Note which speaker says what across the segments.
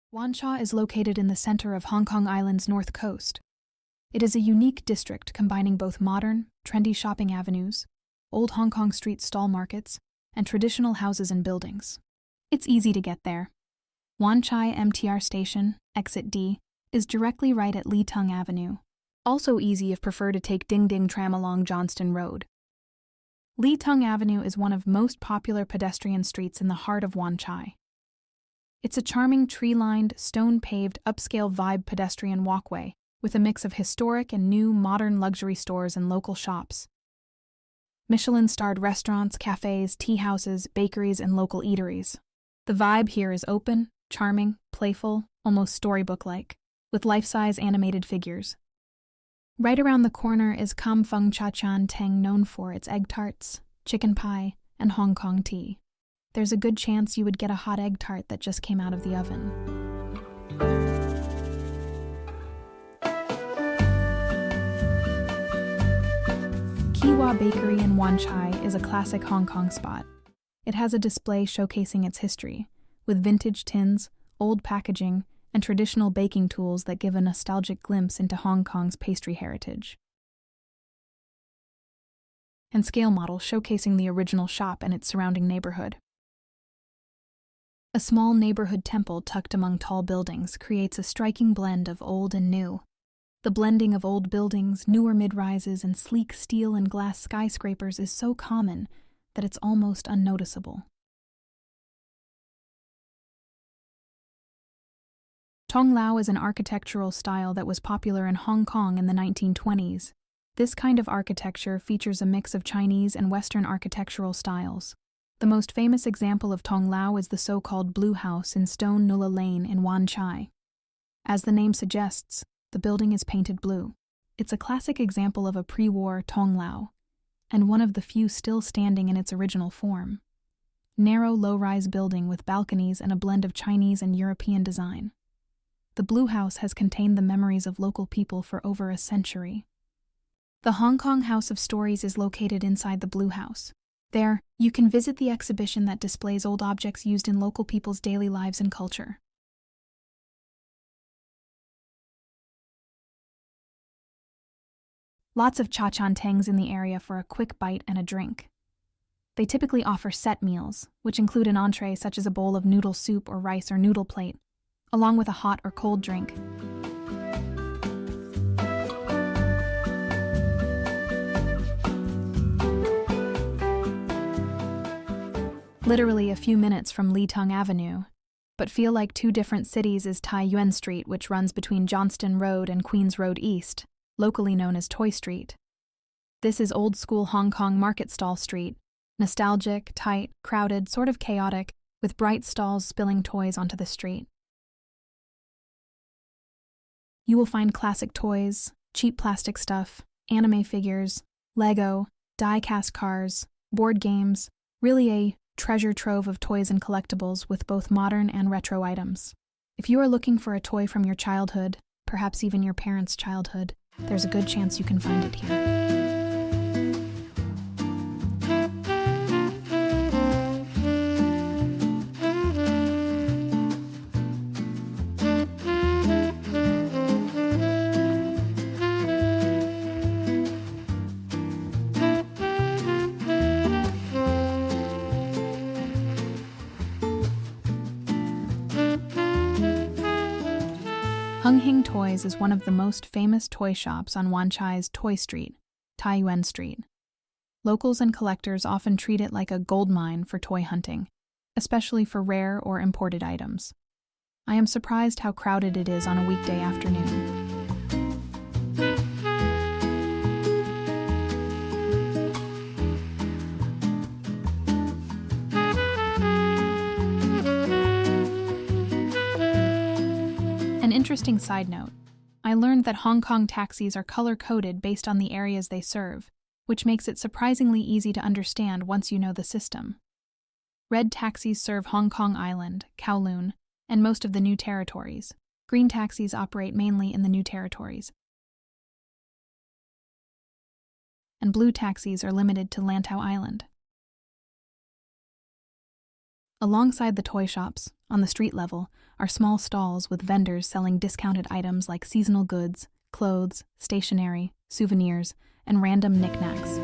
Speaker 1: Wan Chai is located in the center of Hong Kong Island's north coast. It is a unique district combining both modern, trendy shopping avenues, old Hong Kong street stall markets, and traditional houses and buildings. It's easy to get there. Wan Chai MTR station, exit D, is directly right at Tung Avenue. Also easy if prefer to take Ding Ding tram along Johnston Road. Tung Avenue is one of most popular pedestrian streets in the heart of Wan Chai. It's a charming tree-lined, stone-paved, upscale vibe pedestrian walkway with a mix of historic and new modern luxury stores and local shops. Michelin-starred restaurants, cafes, tea houses, bakeries, and local eateries. The vibe here is open, charming, playful, almost storybook-like, with life-size animated figures. Right around the corner is Kam Fung Cha Chaan Teng, known for its egg tarts, chicken pie, and Hong Kong tea. There's a good chance you would get a hot egg tart that just came out of the oven. Kiwa Bakery in Wan Chai is a classic Hong Kong spot. It has a display showcasing its history, with vintage tins, old packaging, and traditional baking tools that give a nostalgic glimpse into Hong Kong's pastry heritage. And scale models showcasing the original shop and its surrounding neighborhood. A small neighborhood temple tucked among tall buildings creates a striking blend of old and new. The blending of old buildings, newer mid-rises, and sleek steel and glass skyscrapers is so common that it's almost unnoticeable. Tong Lao is an architectural style that was popular in Hong Kong in the 1920s. This kind of architecture features a mix of Chinese and Western architectural styles. The most famous example of Tong Lao is the so-called Blue House in Stone Nulla Lane in Wan Chai. As the name suggests, the building is painted blue. It's a classic example of a pre-war Tong Lao, and one of the few still standing in its original form. Narrow, low-rise building with balconies and a blend of Chinese and European design. The Blue House has contained the memories of local people for over a century. The Hong Kong House of Stories is located inside the Blue House. There, you can visit the exhibition that displays old objects used in local people's daily lives and culture. Lots of chaan tengs in the area for a quick bite and a drink. They typically offer set meals, which include an entree such as a bowl of noodle soup or rice or noodle plate, along with a hot or cold drink. Literally a few minutes from Tung Avenue, but feel like two different cities is Tai Yuen Street, which runs between Johnston Road and Queens Road East, locally known as Toy Street. This is old-school Hong Kong market stall street, nostalgic, tight, crowded, sort of chaotic, with bright stalls spilling toys onto the street. You will find classic toys, cheap plastic stuff, anime figures, Lego, die-cast cars, board games, really a treasure trove of toys and collectibles with both modern and retro items. If you are looking for a toy from your childhood, perhaps even your parents' childhood, there's a good chance you can find it here. Hung Hing Toys is one of the most famous toy shops on Wan Chai's Toy Street, Tai Yuen Street. Locals and collectors often treat it like a gold mine for toy hunting, especially for rare or imported items. I am surprised how crowded it is on a weekday afternoon. An interesting side note, I learned that Hong Kong taxis are color-coded based on the areas they serve, which makes it surprisingly easy to understand once you know the system. Red taxis serve Hong Kong Island, Kowloon, and most of the New Territories. Green taxis operate mainly in the New Territories. And blue taxis are limited to Lantau Island. Alongside the toy shops, on the street level, are small stalls with vendors selling discounted items like seasonal goods, clothes, stationery, souvenirs, and random knickknacks.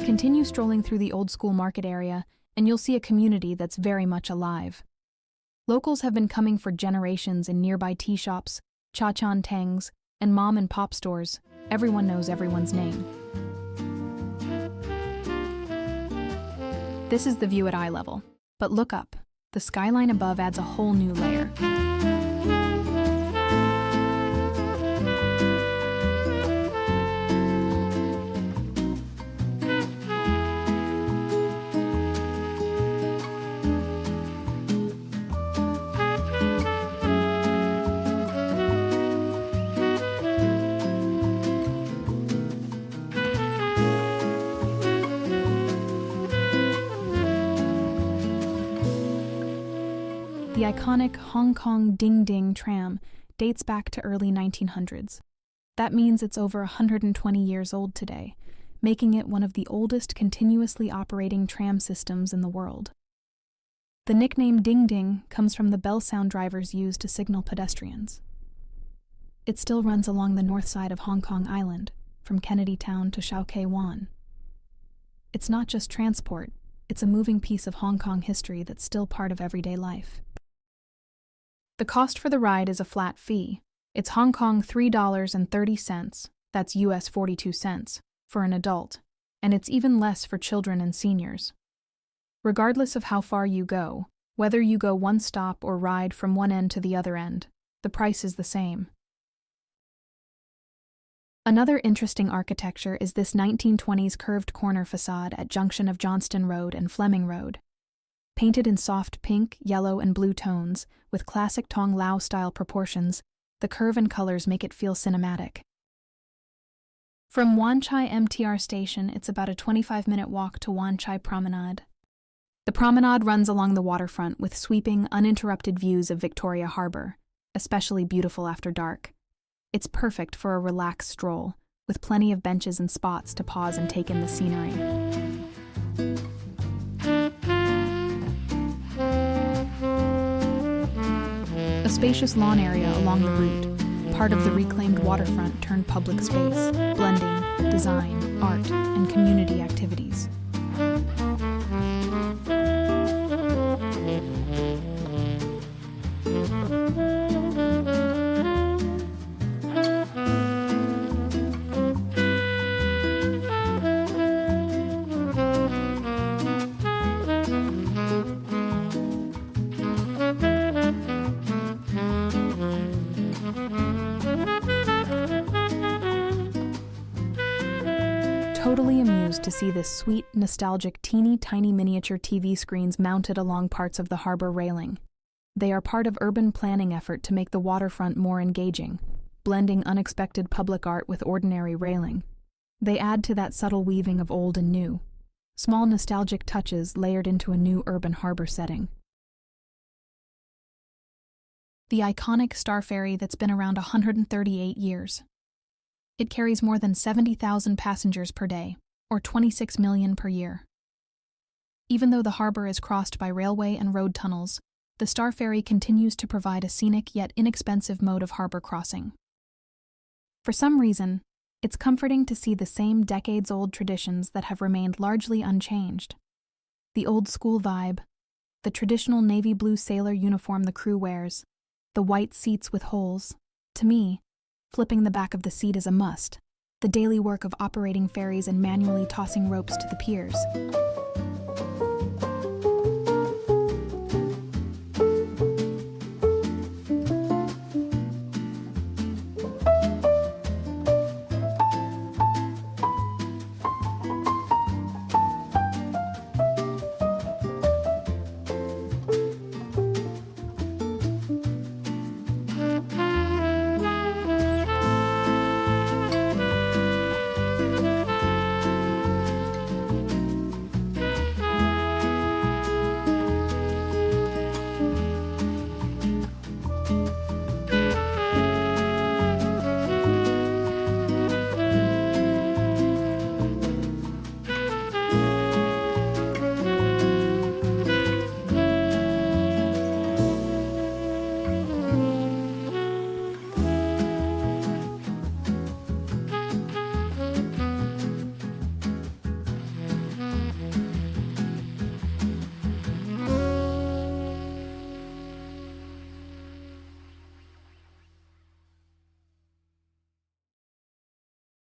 Speaker 1: Continue strolling through the old school market area, and you'll see a community that's very much alive. Locals have been coming for generations in nearby tea shops, chaan tengs, and mom and pop stores. Everyone knows everyone's name. This is the view at eye level, but look up. The skyline above adds a whole new layer. The iconic Hong Kong Ding Ding tram dates back to early 1900s. That means it's over 120 years old today, making it one of the oldest continuously operating tram systems in the world. The nickname Ding Ding comes from the bell sound drivers use to signal pedestrians. It still runs along the north side of Hong Kong Island, from Kennedy Town to Shau Kei Wan. It's not just transport, it's a moving piece of Hong Kong history that's still part of everyday life. The cost for the ride is a flat fee. It's Hong Kong $3.30, that's US 42 cents, for an adult, and it's even less for children and seniors. Regardless of how far you go, whether you go one stop or ride from one end to the other end, the price is the same. Another interesting architecture is this 1920s curved corner facade at junction of Johnston Road and Fleming Road. Painted in soft pink, yellow, and blue tones, with classic Tong Lao-style proportions, the curve and colors make it feel cinematic. From Wan Chai MTR station, it's about a 25-minute walk to Wan Chai Promenade. The promenade runs along the waterfront with sweeping, uninterrupted views of Victoria Harbour, especially beautiful after dark. It's perfect for a relaxed stroll, with plenty of benches and spots to pause and take in the scenery. A spacious lawn area along the route, part of the reclaimed waterfront turned public space, blending design, art, and community activities. Totally amused to see this sweet, nostalgic, teeny-tiny miniature TV screens mounted along parts of the harbor railing. They are part of urban planning effort to make the waterfront more engaging, blending unexpected public art with ordinary railing. They add to that subtle weaving of old and new, small nostalgic touches layered into a new urban harbor setting. The iconic Star Ferry that's been around 138 years. It carries more than 70,000 passengers per day, or 26 million per year. Even though the harbor is crossed by railway and road tunnels, the Star Ferry continues to provide a scenic yet inexpensive mode of harbor crossing. For some reason, it's comforting to see the same decades-old traditions that have remained largely unchanged. The old-school vibe, the traditional navy blue sailor uniform the crew wears, the white seats with holes. To me, flipping the back of the seat is a must. The daily work of operating ferries and manually tossing ropes to the piers.